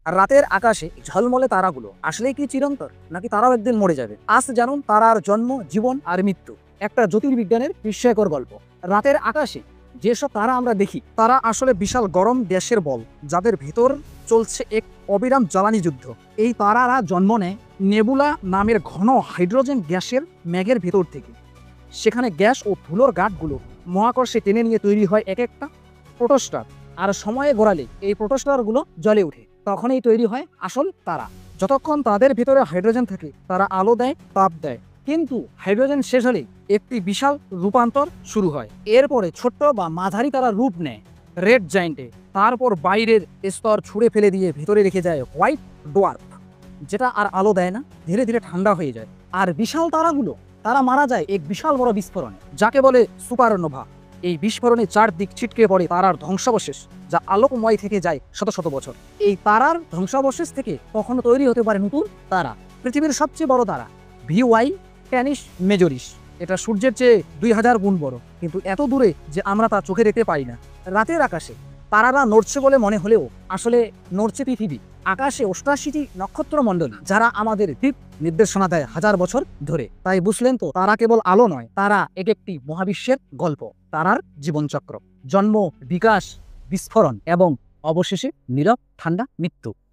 আর রাতের আকাশে ঝলমলে তারাগুলো আসলেই কি চিরন্তর, নাকি তারাও একদিন মরে যাবে? আজ জানুন তারার জন্ম, জীবন আর মৃত্যু, একটা জ্যোতির্বিজ্ঞানের বিস্ময়কর গল্প। রাতের আকাশে যেসব তারা আমরা দেখি তারা আসলে বিশাল গরম গ্যাসের বল, যাদের ভেতর চলছে এক অবিরাম জ্বালানি যুদ্ধ। এই তারারা জন্ম নেয় নেবুলা নামের ঘন হাইড্রোজেন গ্যাসের মেঘের ভেতর থেকে। সেখানে গ্যাস ও ধুলোর গাঁটগুলো মহাকর্ষে টেনে নিয়ে তৈরি হয় এক একটা প্রোটোস্টার। আর সময়ে গড়ালে এই প্রোটোস্টারগুলো জ্বলে ওঠে, তখনই তৈরি হয় আসল তারা। যতক্ষণ তাদের ভিতরে হাইড্রোজেন থাকে তারা আলো দেয়, তাপ দেয়। কিন্তু হাইড্রোজেন শেষ হলে একটি বিশাল রূপান্তর শুরু হয়। এরপরে ছোট্ট বা মাঝারি তারা রূপ নেয় রেড জায়েন্টে। তারপর বাইরের স্তর ছুঁড়ে ফেলে দিয়ে ভেতরে রেখে যায় হোয়াইট ডোয়ার্ফ, যেটা আর আলো দেয় না, ধীরে ধীরে ঠান্ডা হয়ে যায়। আর বিশাল তারাগুলো তারা মারা যায় এক বিশাল বড় বিস্ফোরণে, যাকে বলে সুপারনোভা। এই বিস্ফোরণে চারদিক ছিটকে পড়ে তারার ধ্বংসাবশেষ, যা আলোকময় থেকে যায় শত শত বছর। এই তারার ধ্বংসাবশেষ থেকে কখনো তৈরি হতে পারে নতুন তারা। পৃথিবীর সবচেয়ে বড় তারা ভিওয়াই ক্যানিস মেজরিস, এটা সূর্যের চেয়ে 2000 গুণ বড়, কিন্তু এত দূরে যে আমরা তা চোখে দেখতে পাই না। রাতের আকাশে তারারা নড়ছে বলে মনে হলেও আসলে নড়ছে পৃথিবী। আকাশে 88টি নক্ষত্রমণ্ডলী, যারা আমাদের দিক নির্দেশনা দেয় হাজার বছর ধরে। তাই বুঝলেন তো, তারা কেবল আলো নয়, তারা এক একটি মহাবিশ্বের গল্প। তারার জীবনচক্র: জন্ম, বিকাশ, বিস্ফোরণ এবং অবশেষে নীরব ঠান্ডা মৃত্যু।